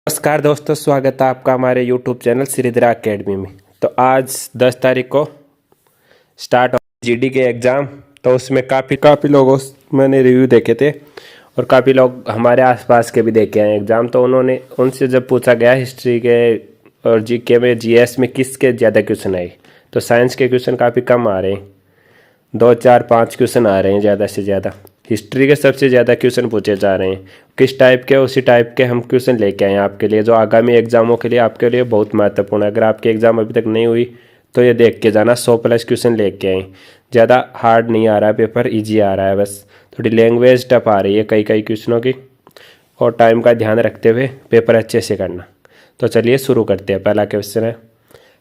नमस्कार दोस्तों, स्वागत है आपका हमारे YouTube चैनल श्रीधरा अकेडमी में। तो आज 10 तारीख को स्टार्ट हो जीडी के एग्ज़ाम। तो उसमें काफ़ी लोगों मैंने रिव्यू देखे थे और काफ़ी लोग हमारे आसपास के भी देखे हैं एग्ज़ाम। तो उनसे जब पूछा गया हिस्ट्री के और जीके में, जीएस में किसके ज़्यादा क्वेश्चन आए, तो साइंस के क्वेश्चन काफ़ी कम आ रहे हैं, 2 4 5 क्वेश्चन आ रहे हैं ज़्यादा से ज़्यादा। हिस्ट्री के सबसे ज़्यादा क्वेश्चन पूछे जा रहे हैं। किस टाइप के, उसी टाइप के हम क्वेश्चन लेके आए हैं आपके लिए, जो आगामी एग्जामों के लिए आपके लिए बहुत महत्वपूर्ण है। अगर आपकी एग्ज़ाम अभी तक नहीं हुई तो ये देख के जाना, 100+ क्वेश्चन लेके आए। ज़्यादा हार्ड नहीं आ रहा है पेपर, ईजी आ रहा है, बस थोड़ी लैंग्वेज टफ आ रही है कई क्वेश्चनों की, और टाइम का ध्यान रखते हुए पेपर अच्छे से करना। तो चलिए शुरू करते हैं। पहला क्वेश्चन है,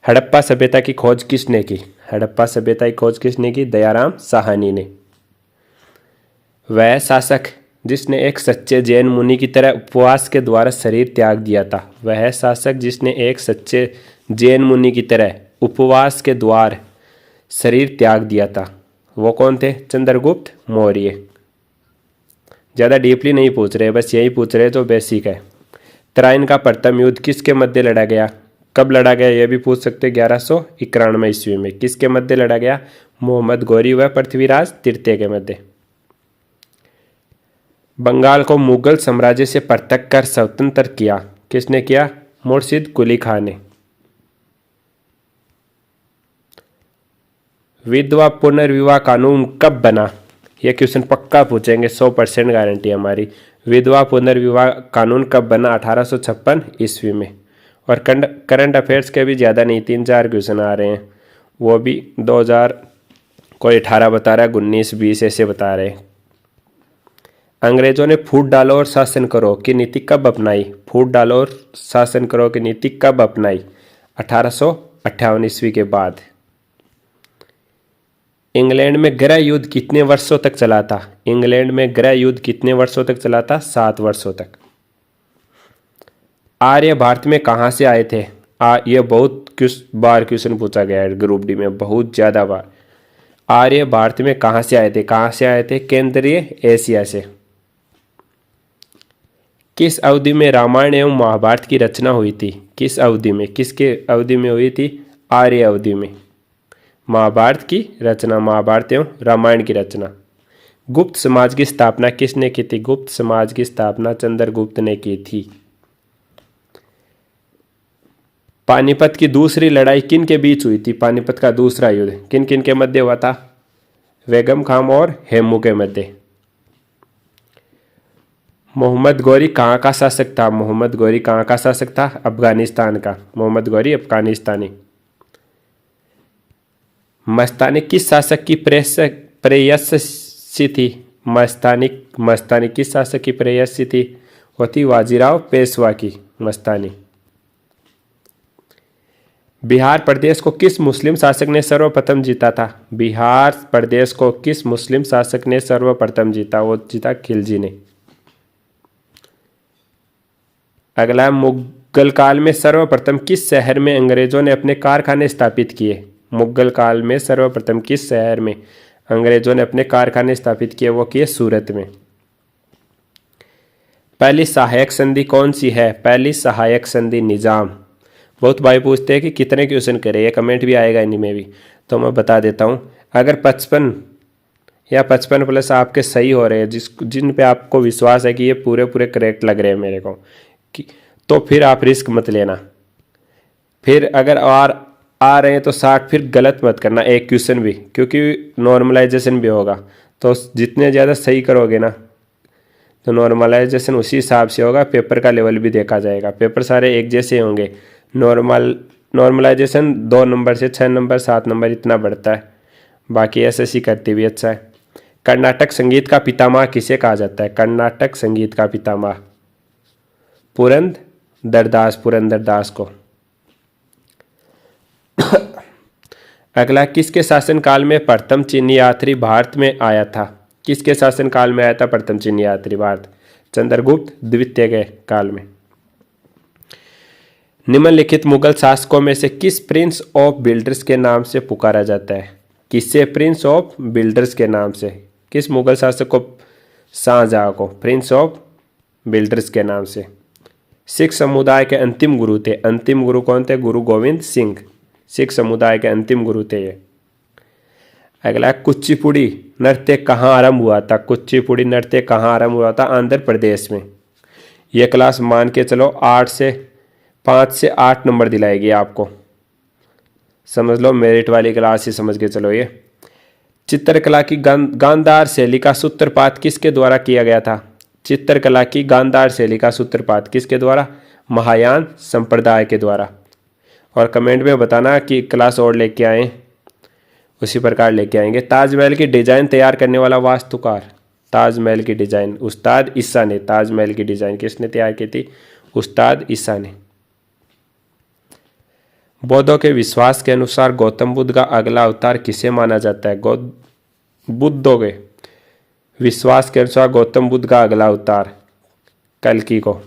हड़प्पा सभ्यता की खोज किसने की? हड़प्पा सभ्यता की खोज किसने की? दयाराम साहनी ने। वह शासक जिसने एक सच्चे जैन मुनि की तरह उपवास के द्वारा शरीर त्याग दिया था। वह शासक जिसने एक सच्चे जैन मुनि की तरह उपवास के द्वारा शरीर त्याग दिया था, वो कौन थे? चंद्रगुप्त मौर्य। ज़्यादा डीपली नहीं पूछ रहे, बस यही पूछ रहे जो बेसिक है। तराइन का प्रथम युद्ध किसके मध्य लड़ा गया? कब लड़ा गया ये भी पूछ सकते। 1191 ईस्वी में। किसके मध्य लड़ा गया? मोहम्मद गौरी व पृथ्वीराज तृतीय के मध्य। बंगाल को मुगल साम्राज्य से पृथक कर स्वतंत्र किया किसने किया? मुर्शिद कुली खान ने। विधवा पुनर्विवाह कानून कब बना? यह क्वेश्चन पक्का पूछेंगे, 100% गारंटी हमारी। विधवा पुनर्विवाह कानून कब बना? 1856 ईस्वी में। और करंट अफेयर्स के भी ज़्यादा नहीं, 3 4 क्वेश्चन आ रहे हैं, वो भी 2000 कोई 18 बता रहा है, 19 20 ऐसे बता रहे हैं। अंग्रेजों ने फूट डालो और शासन करो की नीति कब अपनाई? फूट डालो और शासन करो की नीति कब अपनाई? 1858 ईस्वी के बाद। इंग्लैंड में गृह युद्ध कितने वर्षों तक चला था? इंग्लैंड में गृह युद्ध कितने वर्षों तक चला था? 7 वर्षों तक। आर्य भारत में कहाँ से आए थे? ये बहुत बार क्वेश्चन पूछा गया है ग्रुप डी में, बहुत ज़्यादा बार। आर्य भारत में कहाँ से आए थे? कहाँ से आए थे? केंद्रीय एशिया से। किस अवधि में रामायण एवं महाभारत की रचना हुई थी? किस अवधि में, किसके अवधि में हुई थी? आर्य अवधि में महाभारत की रचना, महाभारत एवं रामायण की रचना। गुप्त समाज की स्थापना किसने की थी? गुप्त समाज की स्थापना चंद्रगुप्त ने की थी। पानीपत की दूसरी लड़ाई किन के बीच हुई थी? पानीपत का दूसरा युद्ध किन किन के मध्य हुआ था? बेगम खान और हेमू के मध्य। मोहम्मद गौरी कहाँ का शासक था? मोहम्मद गौरी कहाँ का शासक था? अफगानिस्तान का। मोहम्मद गौरी अफगानिस्तानी। मस्तानी किस शासक की प्रेयसी थी? मस्तानी किस शासक की प्रेयसी थी? वो थी बाजीराव पेशवा की मस्तानी। बिहार प्रदेश को किस मुस्लिम शासक ने सर्वप्रथम जीता था? बिहार प्रदेश को किस मुस्लिम शासक ने सर्वप्रथम जीता? वो जीता खिलजी ने। अगला, मुगल काल में सर्वप्रथम किस शहर में अंग्रेजों ने अपने कारखाने स्थापित किए? मुगल काल में सर्वप्रथम किस शहर में अंग्रेजों ने अपने कारखाने स्थापित किए? वो किए सूरत में। पहली सहायक संधि कौन सी है? पहली सहायक संधि निजाम। बहुत भाई पूछते हैं कि कितने क्वेश्चन करे, ये कमेंट भी आएगा इनमें भी, तो मैं बता देता हूँ। अगर 55 या 55+ आपके सही हो रहे हैं, जिन पे आपको विश्वास है कि ये पूरे करेक्ट लग रहे हैं मेरे को, तो फिर आप रिस्क मत लेना। फिर अगर और आ रहे हैं तो 60, फिर गलत मत करना एक क्वेश्चन भी, क्योंकि नॉर्मलाइजेशन भी होगा। तो जितने ज़्यादा सही करोगे ना, तो नॉर्मलाइजेशन उसी हिसाब से होगा, पेपर का लेवल भी देखा जाएगा। पेपर सारे एक जैसे होंगे। नॉर्मलाइजेशन 2 नंबर से 6 नंबर 7 नंबर इतना बढ़ता है, बाकी एसएससी करती भी अच्छा है। कर्नाटक संगीत का पितामह किसे कहा जाता है? कर्नाटक संगीत का पितामह पुरंदर दास को। अगला, किसके शासनकाल में प्रथम चीनी यात्री भारत में आया था? किसके शासनकाल में आया था प्रथम चीनी यात्री भारत? चंद्रगुप्त द्वितीय के काल में। निम्नलिखित मुगल शासकों में से किस प्रिंस ऑफ बिल्डर्स के नाम से पुकारा जाता है? किससे? प्रिंस ऑफ बिल्डर्स के नाम से। किस मुगल शासक को? शाहजहां को प्रिंस ऑफ बिल्डर्स के नाम से। सिख समुदाय के अंतिम गुरु थे। अंतिम गुरु कौन थे? गुरु गोविंद सिंह सिख समुदाय के अंतिम गुरु थे ये। अगला, कुचिपुड़ी नृत्य कहाँ आरंभ हुआ था? कुचिपुड़ी नृत्य कहाँ आरंभ हुआ था? आंध्र प्रदेश में। ये क्लास मान के चलो 5 से 8 नंबर दिलाएगी आपको, समझ लो मेरिट वाली क्लास ही समझ के चलो। ये चित्रकला की गांधार शैली का सूत्रपात किसके द्वारा किया गया था? चित्रकला की गांधार शैली का सूत्रपात किसके द्वारा? महायान संप्रदाय के द्वारा। और कमेंट में बताना कि क्लास और लेके आए, उसी प्रकार लेके आएंगे। ताजमहल की डिजाइन तैयार करने वाला वास्तुकार? ताजमहल की डिजाइन उस्ताद ईसा ने। ताजमहल की डिजाइन किसने तैयार की थी? उस्ताद ईसा ने। बौद्धों के विश्वास के अनुसार गौतम बुद्ध का अगला अवतार किसे माना जाता है? बुद्धों के विश्वास के अनुसार गौतम बुद्ध का अगला अवतार कल्कि को।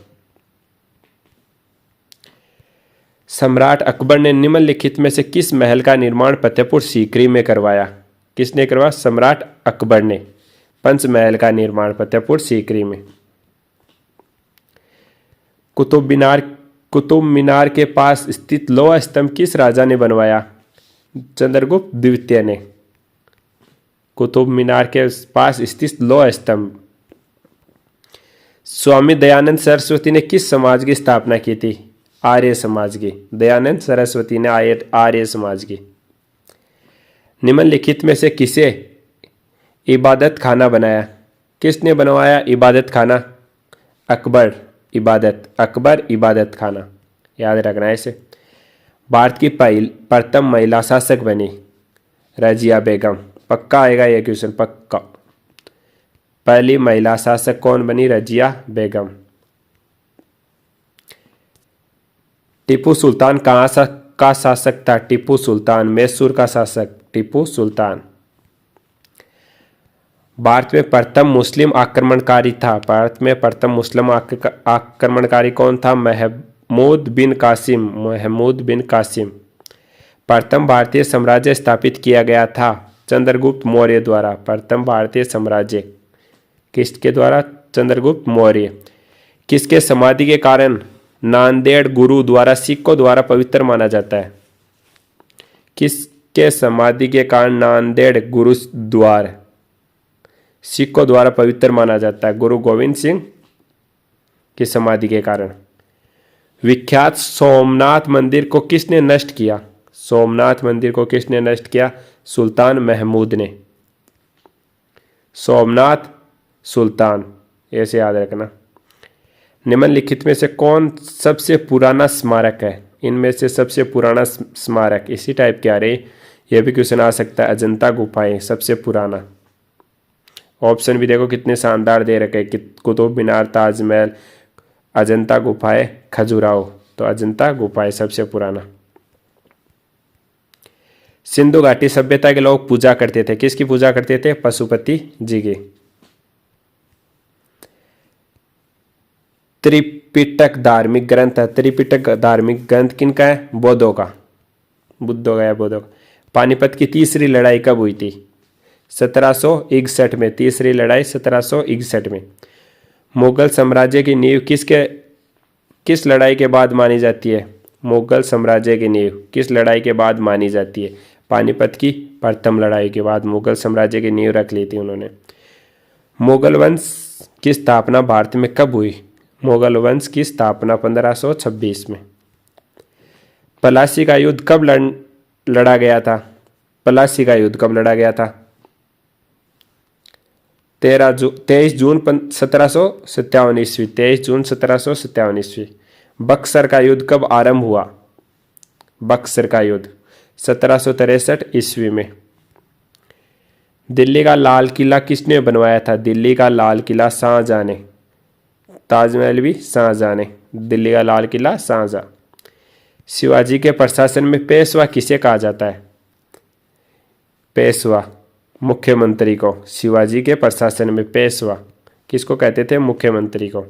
सम्राट अकबर ने निम्नलिखित में से किस महल का निर्माण फतेहपुर सीकरी में करवाया? किसने करवाया? सम्राट अकबर ने पंचमहल का निर्माण फतेहपुर सीकरी में। कुतुब मीनार के पास स्थित लोह स्तंभ किस राजा ने बनवाया? चंद्रगुप्त द्वितीय ने। कुतुब मीनार के पास स्थित लोह स्तंभ। स्वामी दयानंद सरस्वती ने किस समाज की स्थापना की थी? आर्य समाज की। दयानंद सरस्वती ने आर्य समाज की। निम्नलिखित में से किसे इबादत खाना बनाया? किसने बनवाया इबादत खाना? अकबर इबादत खाना, याद रखना है इसे। भारत की प्रथम महिला शासक बनी रजिया बेगम। पक्का आएगा ये क्वेश्चन, पक्का। पहली महिला शासक कौन बनी? रजिया बेगम। टीपू सुल्तान कहाँ का शासक था? टीपू सुल्तान मैसूर का शासक टीपू सुल्तान। भारत में प्रथम मुस्लिम आक्रमणकारी था? भारत में प्रथम मुस्लिम आक्रमणकारी कौन था? महमूद बिन कासिम। प्रथम भारतीय साम्राज्य स्थापित किया गया था चंद्रगुप्त मौर्य द्वारा। प्रथम भारतीय साम्राज्य किसके द्वारा? चंद्रगुप्त मौर्य। किसके समाधि के कारण नांदेड़ गुरु द्वारा सिखों द्वारा पवित्र माना जाता है? किसके समाधि के कारण नांदेड़ गुरु द्वार सिखों द्वारा पवित्र माना जाता है? गुरु गोविंद सिंह की समाधि के कारण। विख्यात सोमनाथ मंदिर को किसने नष्ट किया? सोमनाथ मंदिर को किसने नष्ट किया? सुल्तान महमूद ने। सोमनाथ सुल्तान, ऐसे याद रखना। निम्नलिखित में से कौन सबसे पुराना स्मारक है? इनमें से सबसे पुराना स्मारक इसी टाइप के आ रहे, यह भी क्वेश्चन आ सकता है। अजंता गुफाएं सबसे पुराना। ऑप्शन भी देखो कितने शानदार दे रखे, कुतुब मीनार, ताजमहल, अजंता गुफाएं, खजुराहो। तो अजंता गुफाएं सबसे पुराना। सिंधु घाटी सभ्यता के लोग पूजा करते थे, किसकी पूजा करते थे? पशुपति जी की। त्रिपिटक धार्मिक ग्रंथ है। त्रिपिटक धार्मिक ग्रंथ किनका है? बौद्धों का। बुद्धों का है, बौद्धों का। पानीपत की तीसरी लड़ाई कब हुई थी? 1761 में। तीसरी लड़ाई 1761 में। मुगल साम्राज्य की नींव किस लड़ाई के बाद मानी जाती है? मुगल साम्राज्य की नींव किस लड़ाई के बाद मानी जाती है? पानीपत की प्रथम लड़ाई के बाद मुगल साम्राज्य की नींव रख ली थी उन्होंने। मुगल वंश की स्थापना भारत में कब हुई? मुगल वंश की स्थापना 1526 में। प्लासी का युद्ध कब लड़ा गया था? प्लासी का युद्ध कब लड़ा गया था? 23 जून 1757 ईस्वी। 23 जून 1757 ईस्वी। बक्सर का युद्ध कब आरंभ हुआ? बक्सर का युद्ध 1763 ईस्वी में। दिल्ली का लाल किला किसने बनवाया था? दिल्ली का लाल किला शाहजहां ने। ताजमहल भी शाहजहां ने। दिल्ली का लाल किला शाहजहां। शिवाजी के प्रशासन में पेशवा किसे कहा जाता है? पेशवा मुख्यमंत्री को। शिवाजी के प्रशासन में पेशवा किसको कहते थे? मुख्यमंत्री को।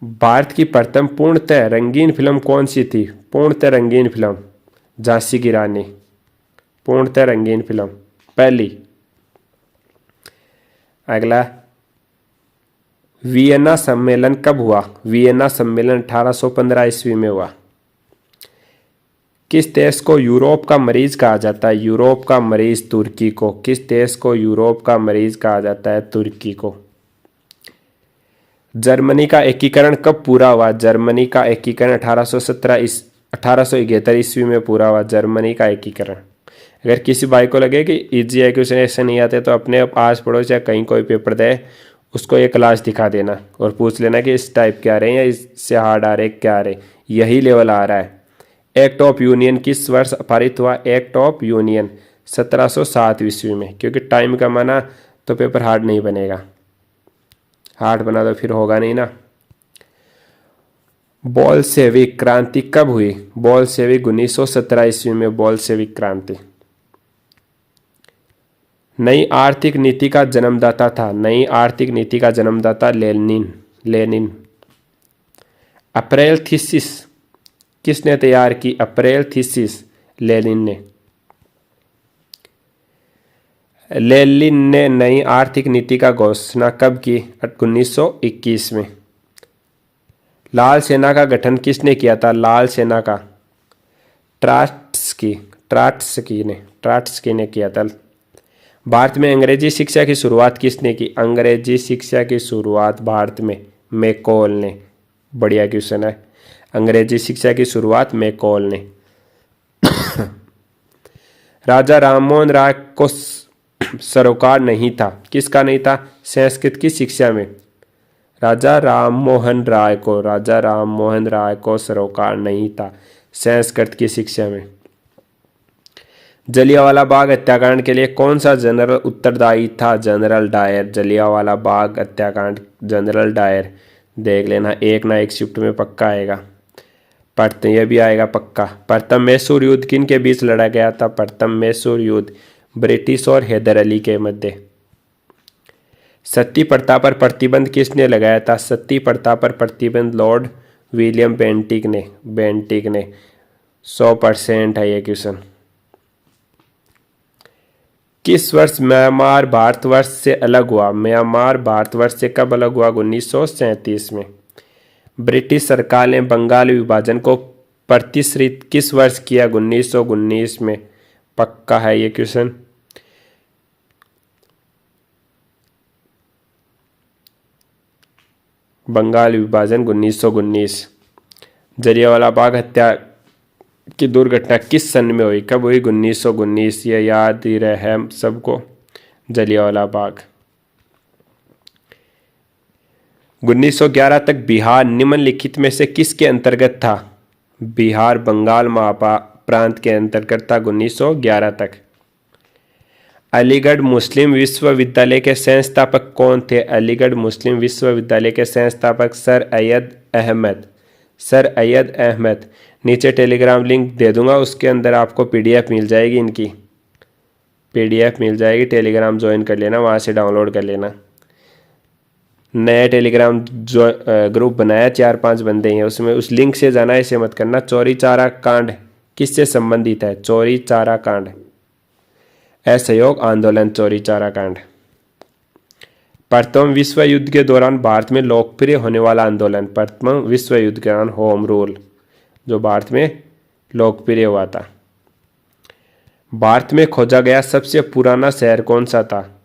भारत की प्रथम पूर्णतः रंगीन फिल्म कौन सी थी? पूर्णतः रंगीन फिल्म झांसी की रानी। पूर्णतः रंगीन फिल्म पहली। अगला, वियना सम्मेलन कब हुआ? वियना सम्मेलन 1815 ईस्वी में हुआ। किस देश को यूरोप का मरीज कहा जाता है? यूरोप का मरीज तुर्की को। किस देश को यूरोप का मरीज कहा जाता है? तुर्की को। जर्मनी का एकीकरण कब पूरा हुआ? जर्मनी का एकीकरण 1871 ईस्वी में पूरा हुआ। जर्मनी का एकीकरण। अगर किसी भाई को लगे कि इजी है, क्वेश्चन ऐसे नहीं आते, तो अपने आस पड़ोस या कहीं कोई पेपर दे, उसको एक क्लास दिखा देना और पूछ लेना कि इस टाइप के आ रहे हैं या इससे हार्ड आ रहे क्या आ रहे, यही लेवल आ रहा है। एक्ट ऑफ यूनियन किस वर्ष पारित हुआ? एक्ट ऑफ यूनियन 1707 ईस्वी में। क्योंकि टाइम का माना तो पेपर हार्ड नहीं बनेगा, हार्ड बना तो फिर होगा नहीं ना। बोल्शेविक क्रांति कब हुई? बोल्शेविक 1917 ईस्वी में बोल्शेविक क्रांति। नई आर्थिक नीति का जन्मदाता था। नई आर्थिक नीति का जन्मदाता लेनिन। अप्रैल थीसिस किसने तैयार की? अप्रैल थीसिस लेनिन ने। लेनिन ने नई आर्थिक नीति का घोषणा कब की? 1921 में। लाल सेना का गठन किसने किया था? लाल सेना का ट्राट्स्की ने किया था। भारत में अंग्रेजी शिक्षा की शुरुआत किसने की? अंग्रेजी शिक्षा की शुरुआत भारत में मैकॉल ने। बढ़िया क्वेश्चन है। अंग्रेजी शिक्षा की शुरुआत मैकॉल ने। राजा राममोहन राय को सरोकार नहीं था। किसका नहीं था? संस्कृत की शिक्षा में। राजा राममोहन राय को सरोकार नहीं था संस्कृत की शिक्षा में। जलियांवाला बाग हत्याकांड के लिए कौन सा जनरल उत्तरदायी था? General Dyer. जलियांवाला बाग हत्याकांड जनरल डायर। देख लेना, एक ना एक शिफ्ट में पक्का आएगा। पढ़ते ये भी आएगा पक्का। प्रथम मैसूर युद्ध किन के बीच लड़ा गया था? प्रथम मैसूर युद्ध ब्रिटिश और हैदर अली के मध्य। सती प्रथा पर प्रतिबंध किसने लगाया था? सती प्रथा पर प्रतिबंध लॉर्ड विलियम बेंटिक ने 100% है ये क्वेश्चन। किस वर्ष म्यांमार भारतवर्ष से अलग हुआ? म्यांमार भारतवर्ष से कब अलग हुआ? 1937 में। ब्रिटिश सरकार ने बंगाल विभाजन को प्रतिश्रित किस वर्ष किया? 1919 में। पक्का है ये क्वेश्चन। बंगाल विभाजन 1919। जलियांवाला बाग हत्या की दुर्घटना किस सन में हुई? कब हुई? 1919। ये याद ही रहे सबको। जलियांवाला बाग। 1911 तक बिहार निम्नलिखित में से किसके अंतर्गत था? बिहार बंगाल प्रांत के अंतर्गत था 1911 तक। अलीगढ़ मुस्लिम विश्वविद्यालय के संस्थापक कौन थे? अलीगढ़ मुस्लिम विश्वविद्यालय के संस्थापक सर अय्यद अहमद। नीचे टेलीग्राम लिंक दे दूंगा, उसके अंदर आपको पीडीएफ मिल जाएगी। इनकी पीडीएफ मिल जाएगी। टेलीग्राम ज्वाइन कर लेना, वहाँ से डाउनलोड कर लेना। नया टेलीग्राम जो ग्रुप बनाया, 4-5 बंदे हैं उसमें, उस लिंक से जाना, ऐसे मत करना। चौरी चारा कांड किससे संबंधित है? चौरी चारा कांड असहयोग आंदोलन। चौरी चारा कांड। प्रथम विश्व युद्ध के दौरान भारत में लोकप्रिय होने वाला आंदोलन। प्रथम विश्व युद्ध के दौरान होम रूल जो भारत में लोकप्रिय हुआ था। भारत में खोजा गया सबसे पुराना शहर कौन सा था?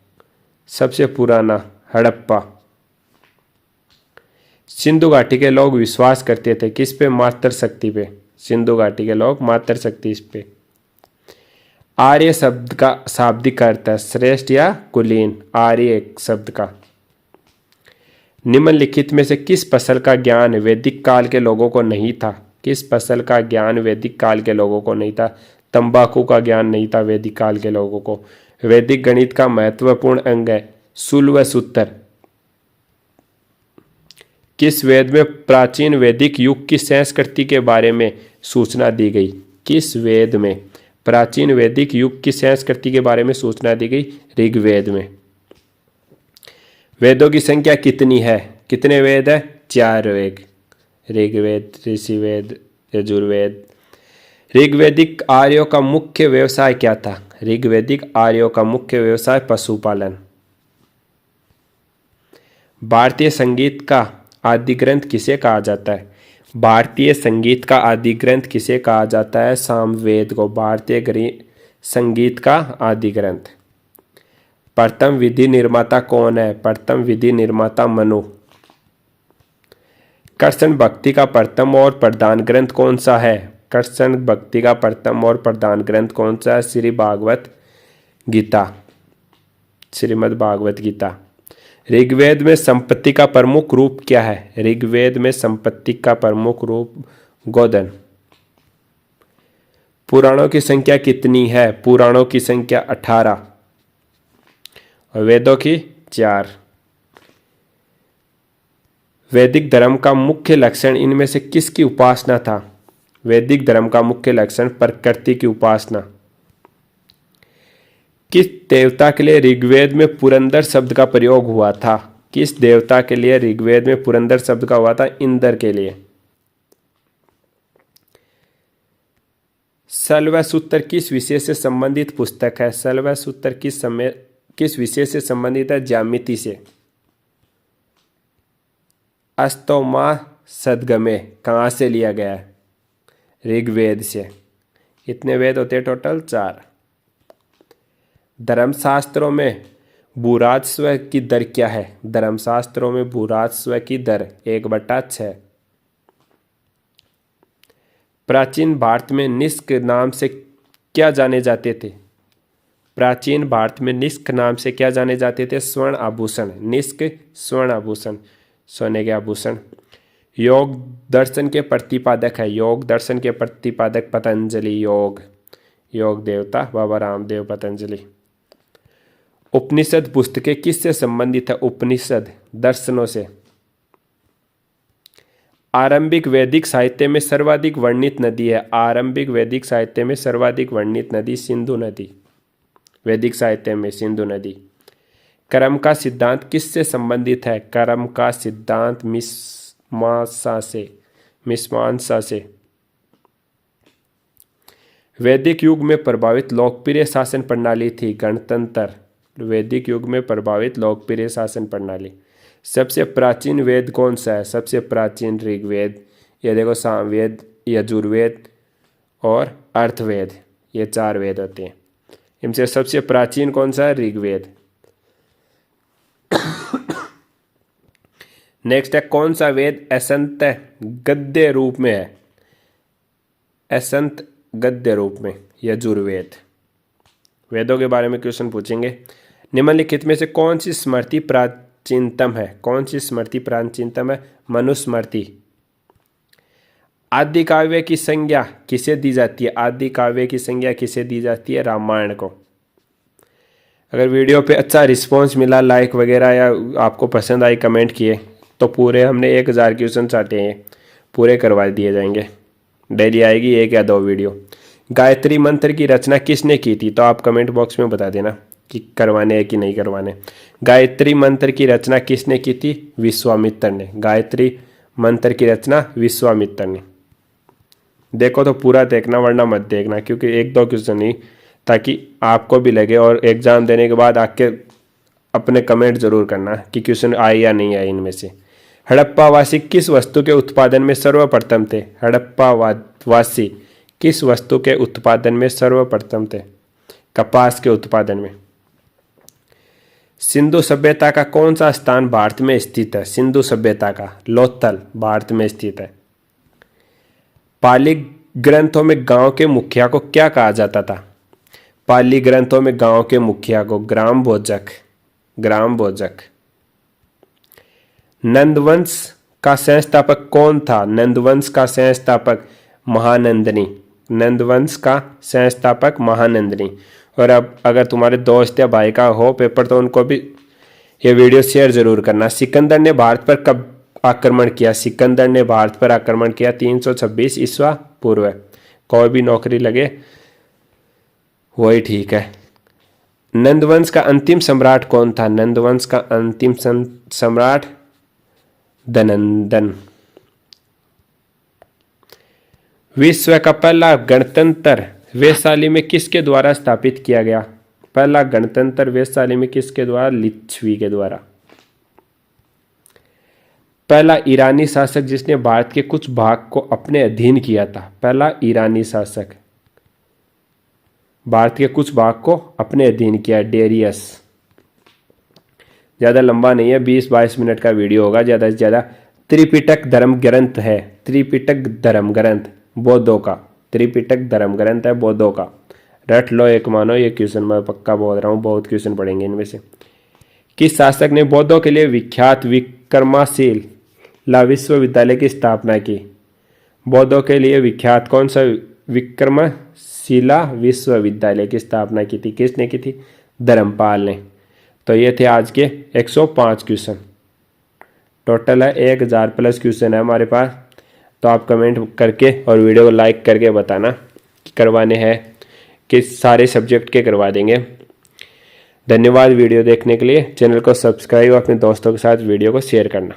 सबसे पुराना हड़प्पा। सिंधु घाटी के लोग विश्वास करते थे किस पे? मातृ शक्ति पे। सिंधु घाटी के लोग मातृ शक्ति इस पे। आर्य शब्द का शाब्दिक अर्थ है श्रेष्ठ या कुलीन। आर्य शब्द का। निम्नलिखित में से किस फसल का ज्ञान वैदिक काल के लोगों को नहीं था? किस फसल का ज्ञान वैदिक काल के लोगों को नहीं था? तंबाकू का ज्ञान नहीं था वैदिक काल के लोगों को। वैदिक गणित का महत्वपूर्ण अंग है शूल व सूत्र। किस वेद में प्राचीन वैदिक युग की संस्कृति के बारे में सूचना दी गई? किस वेद में प्राचीन वैदिक युग की संस्कृति के बारे में सूचना दी गई? ऋग्वेद में। वेदों की संख्या कितनी है? कितने वेद है? 4 वेद। ऋग्वेद, ऋषिवेद, यजुर्वेद। ऋग्वैदिक आर्यों का मुख्य व्यवसाय क्या था? ऋग्वैदिक आर्यों का मुख्य व्यवसाय पशुपालन। भारतीय संगीत का आदि ग्रंथ किसे कहा जाता है? भारतीय संगीत का आदि ग्रंथ किसे कहा जाता है? सामवेद को भारतीय संगीत का आदि ग्रंथ। प्रथम विधि निर्माता कौन है? प्रथम विधि निर्माता मनु। कृष्ण भक्ति का प्रथम और प्रधान ग्रंथ कौन सा है? कृष्ण भक्ति का प्रथम और प्रधान ग्रंथ कौन सा है? श्री भागवत गीता, श्रीमद् भागवत गीता। ऋग्वेद में संपत्ति का प्रमुख रूप क्या है? ऋग्वेद में संपत्ति का प्रमुख रूप गोधन। पुराणों की संख्या कितनी है? पुराणों की संख्या 18 और वेदों की 4। वैदिक धर्म का मुख्य लक्षण इनमें से किसकी उपासना था? वैदिक धर्म का मुख्य लक्षण प्रकृति की उपासना। किस देवता के लिए ऋग्वेद में पुरंदर शब्द का प्रयोग हुआ था? किस देवता के लिए ऋग्वेद में पुरंदर शब्द का हुआ था? इंद्र के लिए। शल्व सूत्र किस विषय से संबंधित पुस्तक है? शल्व सूत्र किस विषय से संबंधित है? ज्यामिति से। अस्तोमा सदगमे कहाँ से लिया गया है? ऋग्वेद से। इतने वेद होते हैं टोटल 4। धर्मशास्त्रों में भूराजस्व की दर क्या है? धर्मशास्त्रों में भूराजस्व की दर 1/6। प्राचीन भारत में निष्क नाम से क्या जाने जाते थे? प्राचीन भारत में निष्क नाम से क्या जाने जाते थे? स्वर्ण आभूषण। निष्क स्वर्ण आभूषण, सोने के आभूषण। योग दर्शन के प्रतिपादक है? योग दर्शन के प्रतिपादक पतंजलि। योग देवता बाबा रामदेव पतंजलि। उपनिषद पुस्तकें किससे संबंधित है? उपनिषद दर्शनों से। आरंभिक वैदिक साहित्य में सर्वाधिक वर्णित नदी है? आरंभिक वैदिक साहित्य में सर्वाधिक वर्णित नदी सिंधु नदी। वैदिक साहित्य में सिंधु नदी। कर्म का सिद्धांत किससे संबंधित है? कर्म का सिद्धांत मीमांसा से। वैदिक युग में प्रभावित लोकप्रिय शासन प्रणाली थी गणतंत्र। वैदिक युग में प्रभावित लोकप्रिय शासन प्रणाली। सबसे प्राचीन वेद कौन सा है? सबसे प्राचीन ऋग्वेद। ये देखो सामवेद, यजुर्वेद और अर्थवेद, ये 4 वेद होते हैं। इनसे सबसे प्राचीन कौन सा है? ऋग्वेद। नेक्स्ट है कौन सा वेद असंत गद्य रूप में है? असंत गद्य रूप में यजुर्वेद। वेदों के बारे में क्वेश्चन पूछेंगे। निम्नलिखित में से कौन सी स्मृति प्राचीनतम है? कौन सी स्मृति प्राचीनतम है? मनुस्मृति। आदि काव्य की संज्ञा किसे दी जाती है? आदि काव्य की संज्ञा किसे दी जाती है? रामायण को। अगर वीडियो पे अच्छा रिस्पांस मिला, लाइक वगैरह या आपको पसंद आई, कमेंट किए, तो पूरे हमने 1000 क्वेश्चन चाहते हैं, पूरे करवा दिए जाएंगे। डेली आएगी 1 या 2 वीडियो। गायत्री मंत्र की रचना किसने की थी? तो आप कमेंट बॉक्स में बता देना कि करवाने हैं कि नहीं करवाने। गायत्री मंत्र की रचना किसने की थी? विश्वामित्र ने। गायत्री मंत्र की रचना विश्वामित्र ने। देखो तो पूरा देखना, वरना मत देखना, क्योंकि 1-2 क्वेश्चन नहीं, ताकि आपको भी लगे। और एग्ज़ाम देने के बाद आके अपने कमेंट जरूर करना कि क्वेश्चन आए या नहीं आए इनमें से। हड़प्पावासी किस वस्तु के उत्पादन में सर्वप्रथम थे? हड़प्पावासी किस वस्तु के उत्पादन में सर्वप्रथम थे? कपास के उत्पादन में। सिंधु सभ्यता का कौन सा स्थान भारत में स्थित है? सिंधु सभ्यता का लोथल भारत में स्थित है। पाली ग्रंथों में गांव के मुखिया को क्या कहा जाता था? पाली ग्रंथों में गांव के मुखिया को ग्राम भोजक। ग्राम भोजक। नंदवंश का संस्थापक कौन था? नंदवंश का संस्थापक महानंदनी। नंदवंश का संस्थापक महानंदनी। और अब अगर तुम्हारे दोस्त या भाई का हो पेपर, तो उनको भी ये वीडियो शेयर जरूर करना। सिकंदर ने भारत पर कब आक्रमण किया? सिकंदर ने भारत पर आक्रमण किया 326 ईस्वा पूर्व। कोई भी नौकरी लगे वही ठीक है। नंदवंश का अंतिम सम्राट कौन था? नंदवंश का अंतिम सम्राट धनंदन। विश्व का पहला गणतंत्र वैशाली में किसके द्वारा स्थापित किया गया? पहला गणतंत्र वैशाली में किसके द्वारा? लिच्छवी के द्वारा। पहला ईरानी शासक जिसने भारत के कुछ भाग को अपने अधीन किया था। पहला ईरानी शासक भारत के कुछ भाग को अपने अधीन किया, डेरियस। ज़्यादा लंबा नहीं है, 20-22 मिनट का वीडियो होगा ज़्यादा से ज़्यादा। त्रिपिटक धर्म ग्रंथ है, त्रिपिटक धर्म ग्रंथ बौद्धों का, त्रिपिटक धर्म ग्रंथ है बौद्धों का। रट लो एक मानो, ये क्वेश्चन मैं पक्का बोल रहा हूँ, बहुत क्वेश्चन पढ़ेंगे इनमें से। किस शासक ने बौद्धों के लिए विख्यात विक्रमशिला विश्वविद्यालय की स्थापना की? बौद्धों के लिए विख्यात कौन सा विक्रमशिला विश्वविद्यालय की स्थापना की थी? किसने की थी? धर्मपाल ने। तो ये थे आज के 105 क्वेश्चन। टोटल है 1000 प्लस क्वेश्चन है हमारे पास। तो आप कमेंट करके और वीडियो को लाइक करके बताना कि करवाने हैं, किस सारे सब्जेक्ट के करवा देंगे। धन्यवाद वीडियो देखने के लिए। चैनल को सब्सक्राइब, अपने दोस्तों के साथ वीडियो को शेयर करना।